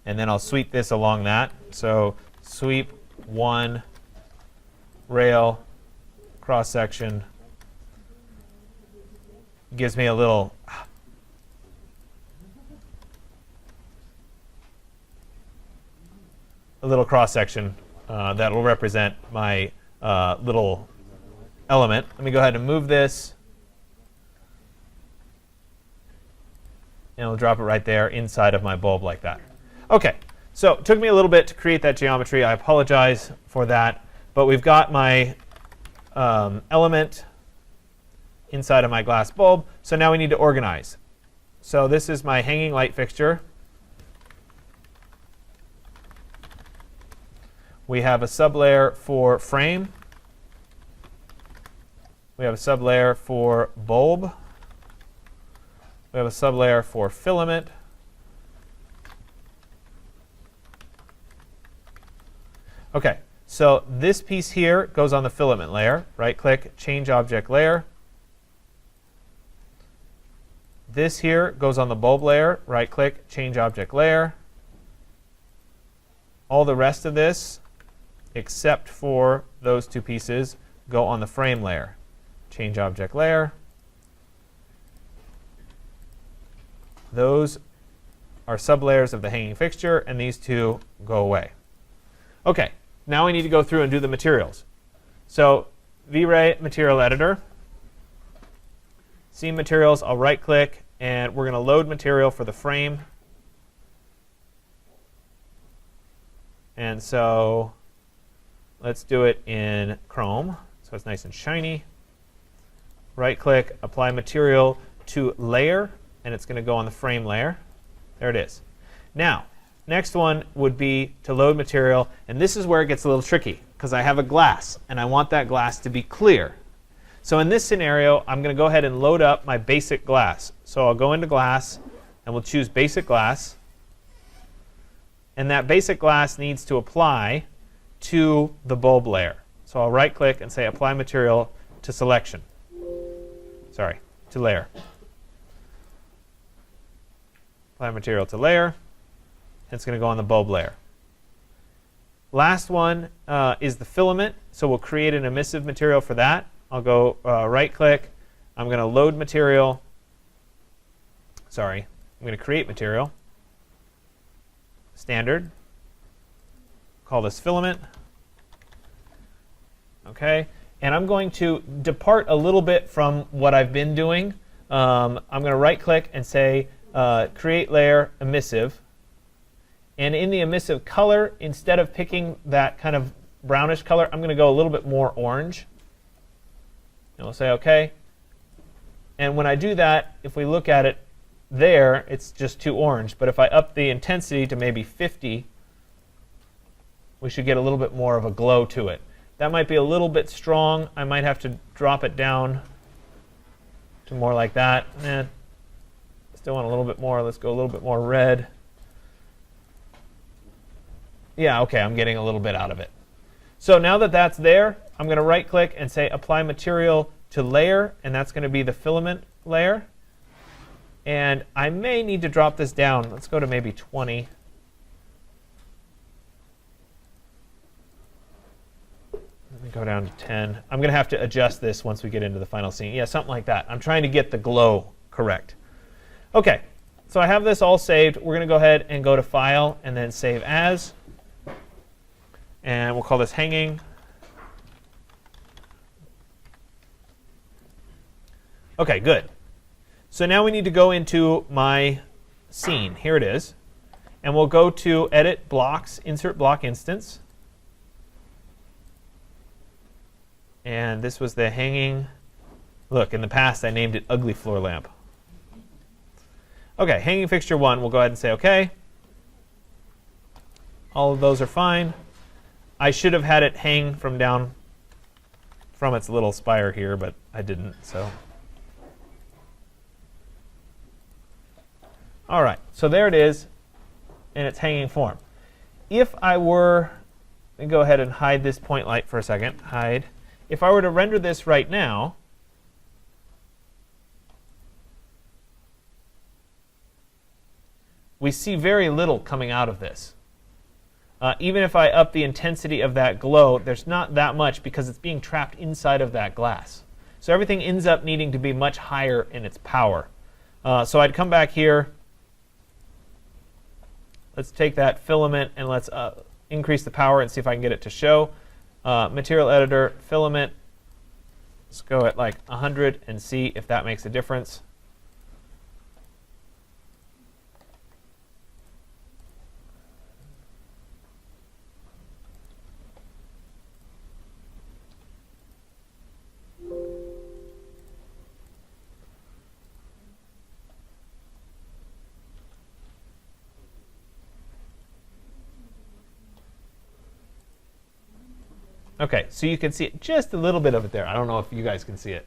And then I'll sweep this along that. So sweep 1 rail cross section. Gives me a little cross section that will represent my little element. Let me go ahead and move this. and it'll drop it right there inside of my bulb like that. OK, so it took me a little bit to create that geometry. I apologize for that. But we've got my element inside of my glass bulb. So now we need to organize. So this is my hanging light fixture. We have a sublayer for frame. We have a sublayer for bulb. We have a sublayer for filament. OK, so this piece here goes on the filament layer. Right-click, change object layer. This here goes on the bulb layer. Right-click, change object layer. All the rest of this, except for those two pieces, go on the frame layer. Change object layer. Those are sublayers of the hanging fixture, and these two go away. OK, now we need to go through and do the materials. So V-Ray material editor. Scene materials, I'll right-click, and we're going to load material for the frame. And so let's do it in Chrome, so it's nice and shiny. Right-click, apply material to layer, and it's going to go on the frame layer. There it is. Now, next one would be to load material, and this is where it gets a little tricky, because I have a glass, and I want that glass to be clear. So in this scenario, I'm going to go ahead and load up my basic glass. So I'll go into glass, and we'll choose basic glass. And that basic glass needs to apply to the bulb layer. So I'll right-click and say apply material to selection. Sorry, to layer. Apply material to layer. It's going to go on the bulb layer. Last one is the filament. So we'll create an emissive material for that. I'll go right-click. I'm going to load material. Sorry, I'm going to create material. Standard. Call this filament. OK. And I'm going to depart a little bit from what I've been doing. I'm going to right-click and say create layer emissive. And in the emissive color, instead of picking that kind of brownish color, I'm going to go a little bit more orange. And we'll say OK. And when I do that, if we look at it there, it's just too orange. But if I up the intensity to maybe 50, we should get a little bit more of a glow to it. That might be a little bit strong. I might have to drop it down to more like that. Still want a little bit more. Let's go a little bit more red. Yeah, OK, I'm getting a little bit out of it. So now that that's there, I'm going to right-click and say apply material to layer, and that's going to be the filament layer. And I may need to drop this down. Let's go to maybe 20. Let me go down to 10. I'm going to have to adjust this once we get into the final scene. Yeah, something like that. I'm trying to get the glow correct. OK, so I have this all saved. We're going to go ahead and go to File and then Save As. And we'll call this hanging. OK, good. So now we need to go into my scene. Here it is. And we'll go to Edit Blocks, Insert Block Instance. And this was the hanging. Look, in the past, I named it Ugly Floor Lamp. OK, hanging fixture 1. We'll go ahead and say OK. All of those are fine. I should have had it hang from down from its little spire here, but I didn't. So, all right, so there it is in its hanging form. If I were, let me go ahead and hide this point light for a second. Hide. If I were to render this right now, we see very little coming out of this. Even if I up the intensity of that glow, there's not that much because it's being trapped inside of that glass. So everything ends up needing to be much higher in its power. So I'd come back here. Let's take that filament and let's increase the power and see if I can get it to show. Material editor, filament. Let's go at like 100 and see if that makes a difference. Okay, so you can see it, just a little bit of it there. I don't know if you guys can see it.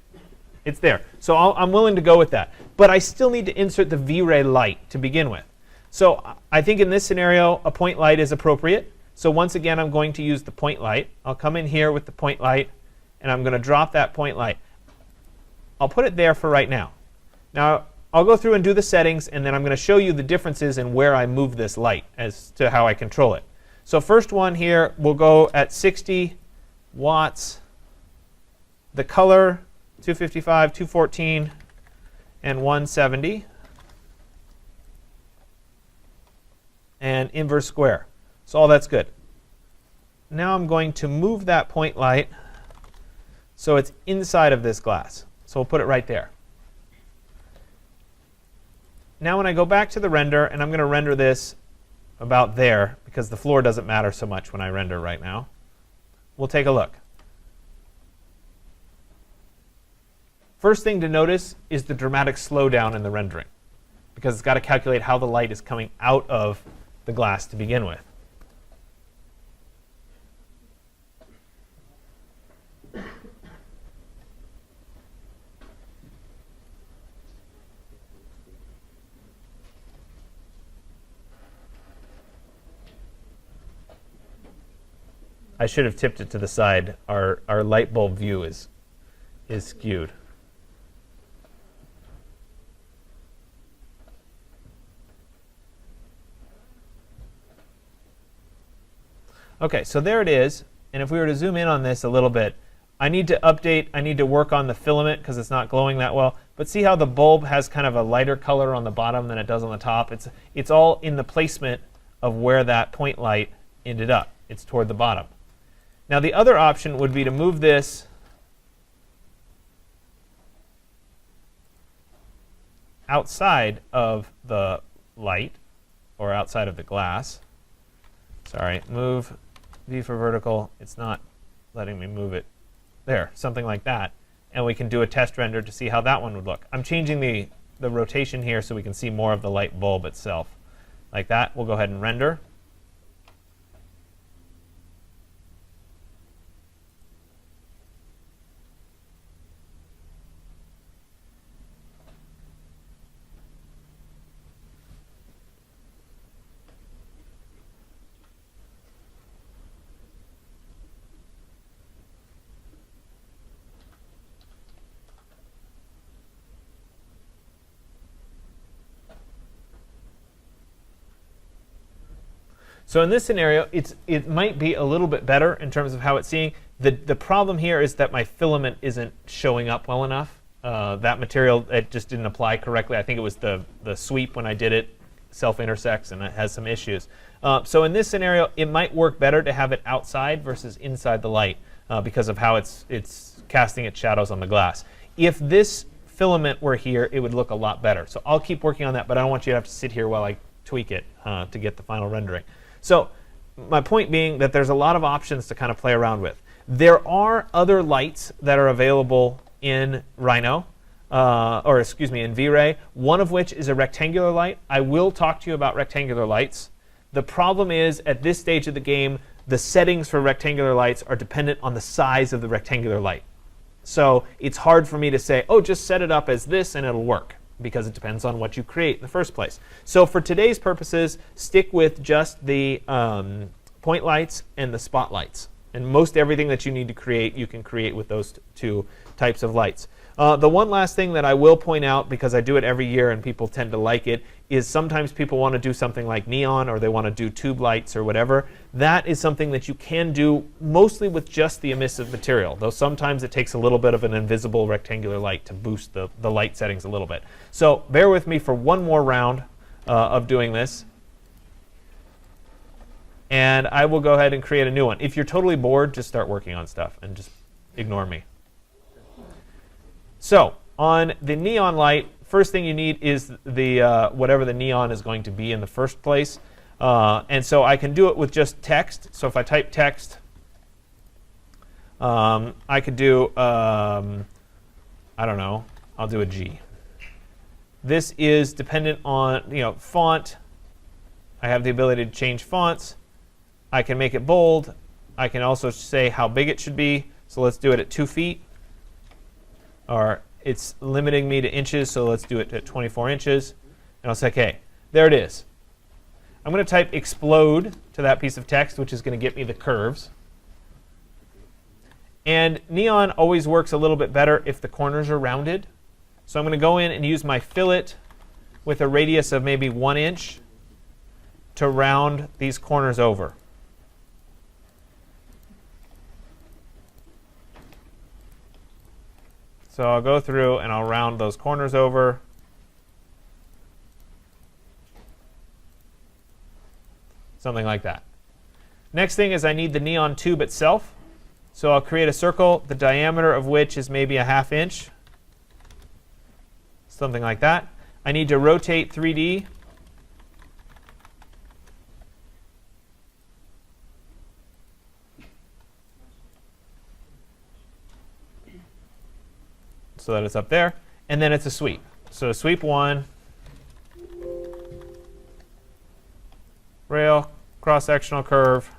It's there. So I'm willing to go with that. But I still need to insert the V-Ray light to begin with. So I think in this scenario, a point light is appropriate. So once again, I'm going to use the point light. I'll come in here with the point light, and I'm going to drop that point light. I'll put it there for right now. Now, I'll go through and do the settings, and then I'm going to show you the differences in where I move this light as to how I control it. So first one here, we'll go at 60 watts. The color, 255, 214, and 170. And inverse square. So all that's good. Now I'm going to move that point light so it's inside of this glass. So we'll put it right there. Now when I go back to the render, and I'm going to render this about there, because the floor doesn't matter so much when I render right now, we'll take a look. First thing to notice is the dramatic slowdown in the rendering, because it's got to calculate how the light is coming out of the glass to begin with. I should have tipped it to the side. Our light bulb view is skewed. OK, so there it is. And if we were to zoom in on this a little bit, I need to update. I need to work on the filament because it's not glowing that well. But see how the bulb has kind of a lighter color on the bottom than it does on the top? It's all in the placement of where that point light ended up. It's toward the bottom. Now the other option would be to move this outside of the light, or outside of the glass. Sorry, move V for vertical. It's not letting me move it. There, something like that. And we can do a test render to see how that one would look. I'm changing the rotation here so we can see more of the light bulb itself. Like that. We'll go ahead and render. So in this scenario, it might be a little bit better in terms of how it's seeing. The problem here is that my filament isn't showing up well enough. That material, it just didn't apply correctly. I think it was the sweep when I did it self-intersects, and it has some issues. So in this scenario, it might work better to have it outside versus inside the light because of how it's casting its shadows on the glass. If this filament were here, it would look a lot better. So I'll keep working on that, but I don't want you to have to sit here while I tweak it to get the final rendering. So my point being that there's a lot of options to kind of play around with. There are other lights that are available in Rhino, or excuse me, in V-Ray, one of which is a rectangular light. I will talk to you about rectangular lights. The problem is, at this stage of the game, the settings for rectangular lights are dependent on the size of the rectangular light. So it's hard for me to say, oh, just set it up as this and it'll work, because it depends on what you create in the first place. So for today's purposes, stick with just the point lights and the spotlights. And most everything that you need to create, you can create with those two types of lights. The one last thing that I will point out, because I do it every year and people tend to like it, is sometimes people want to do something like neon, or they want to do tube lights or whatever. That is something that you can do mostly with just the emissive material, though sometimes it takes a little bit of an invisible rectangular light to boost the light settings a little bit. So bear with me for one more round of doing this. And I will go ahead and create a new one. If you're totally bored, just start working on stuff and just ignore me. So on the neon light, first thing you need is the whatever the neon is going to be in the first place. And so I can do it with just text. So if I type text, I could do, I don't know, I'll do a G. This is dependent on, font. I have the ability to change fonts. I can make it bold. I can also say how big it should be. So let's do it at 2 feet. Or it's limiting me to inches, so let's do it at 24 inches. And I'll say, okay, there it is. I'm going to type explode to that piece of text, which is going to get me the curves. And neon always works a little bit better if the corners are rounded. So I'm going to go in and use my fillet with a radius of maybe 1 inch to round these corners over. So I'll go through and I'll round those corners over. Something like that. Next thing is I need the neon tube itself. So I'll create a circle, the diameter of which is maybe a 1/2 inch. Something like that. I need to rotate 3D. So that it's up there. And then it's a sweep. So sweep 1. Rail, cross-sectional curve.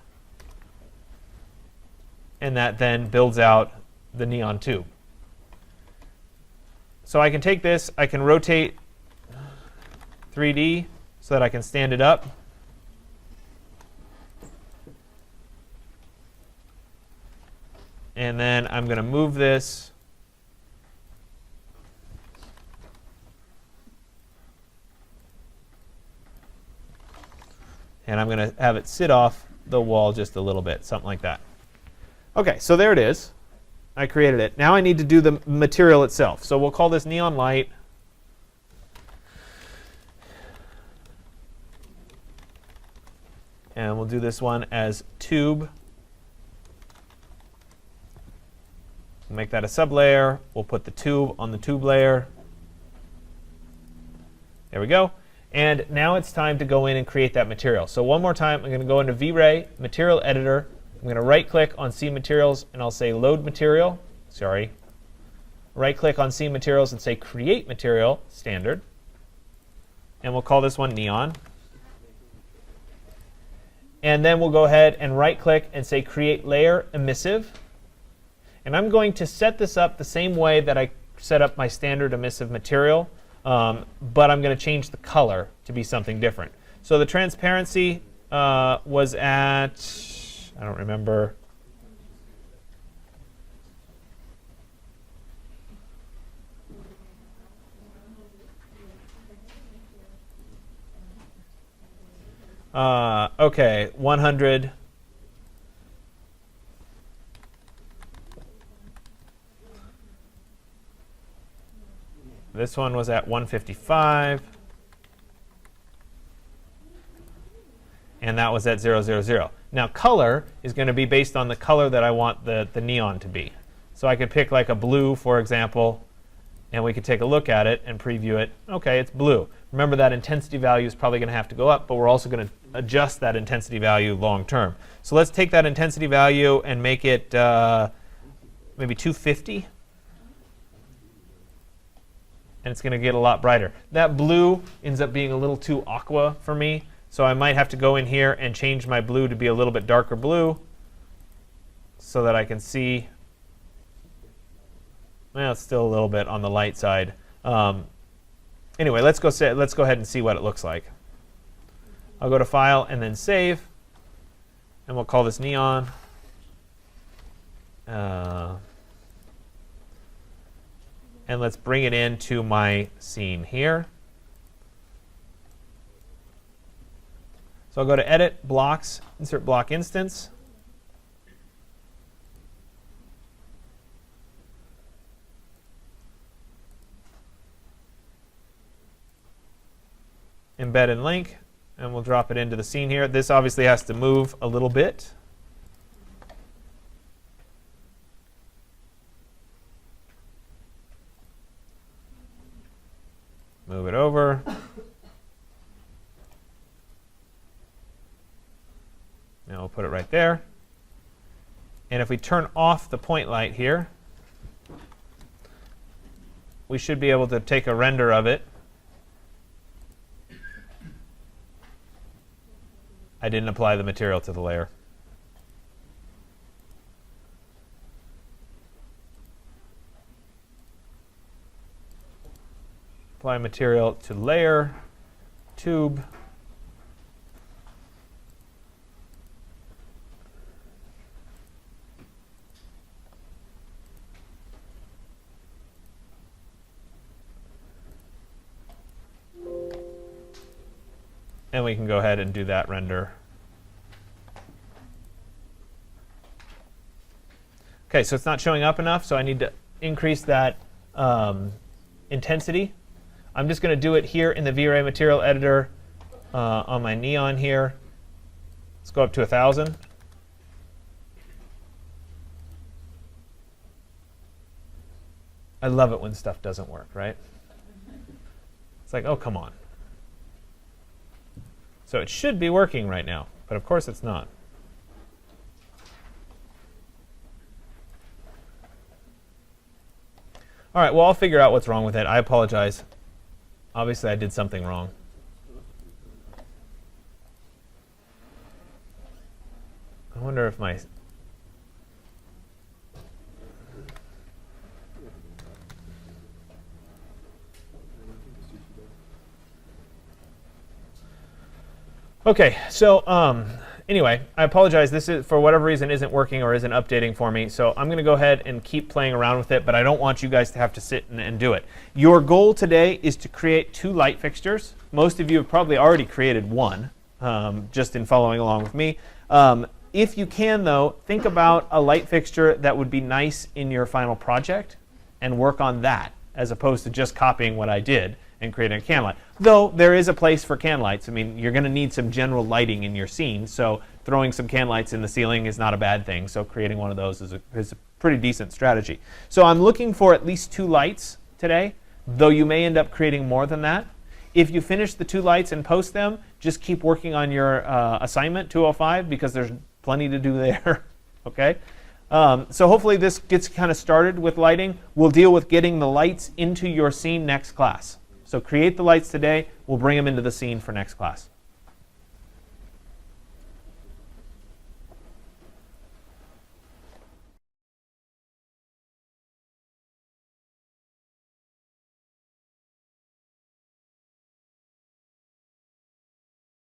And that then builds out the neon tube. So I can take this, I can rotate 3D so that I can stand it up. And then I'm going to move this and I'm going to have it sit off the wall just a little bit, something like that. OK, so there it is. I created it. Now I need to do the material itself. So we'll call this neon light. And we'll do this one as tube. We'll make that a sublayer. We'll put the tube on the tube layer. There we go. And now it's time to go in and create that material. So one more time, I'm going to go into V-Ray, Material Editor. I'm going to right-click on C Materials, and I'll say Load Material. Sorry. Right-click on C Materials and say Create Material, Standard. And we'll call this one Neon. And then we'll go ahead and right-click and say Create Layer, Emissive. And I'm going to set this up the same way that I set up my standard emissive material, but I'm going to change the color to be something different. So the transparency was at, I don't remember. OK, 100. This one was at 155. And that was at 000. Now color is going to be based on the color that I want the neon to be. So I could pick like a blue, for example, and we could take a look at it and preview it. OK, it's blue. Remember that intensity value is probably going to have to go up, but we're also going to adjust that intensity value long term. So let's take that intensity value and make it maybe 250. And it's going to get a lot brighter. That blue ends up being a little too aqua for me. So I might have to go in here and change my blue to be a little bit darker blue so that I can see. Well, it's still a little bit on the light side. Anyway, let's go ahead and see what it looks like. I'll go to File and then Save. And we'll call this Neon. And let's bring it into my scene here. So I'll go to Edit, Blocks, Insert Block Instance. Embed and link, and we'll drop it into the scene here. This obviously has to move a little bit. Move it over. Now we'll put it right there. And if we turn off the point light here, we should be able to take a render of it. I didn't apply the material to the layer. apply material to layer, tube. And we can go ahead and do that render. Okay, so it's not showing up enough, so I need to increase that intensity. I'm just going to do it here in the V-Ray material editor on my neon here. Let's go up to 1,000. I love it when stuff doesn't work, right? It's like, oh, come on. So it should be working right now, but of course it's not. All right, well, I'll figure out what's wrong with it. I apologize. Obviously, I did something wrong. I wonder if my... Okay, so anyway, I apologize. This is, for whatever reason, isn't working or isn't updating for me. So I'm going to go ahead and keep playing around with it, but I don't want you guys to have to sit and do it. Your goal today is to create 2 light fixtures. Most of you have probably already created 1, just in following along with me. If you can, though, think about a light fixture that would be nice in your final project and work on that, as opposed to just copying what I did and creating a can light. Though there is a place for can lights. I mean, you're going to need some general lighting in your scene, so throwing some can lights in the ceiling is not a bad thing. So creating one of those is a pretty decent strategy. So I'm looking for at least 2 lights today, though you may end up creating more than that. If you finish the 2 lights and post them, just keep working on your assignment 205, because there's plenty to do there. Okay? So hopefully this gets kind of started with lighting. We'll deal with getting the lights into your scene next class. So create the lights today. We'll bring them into the scene for next class.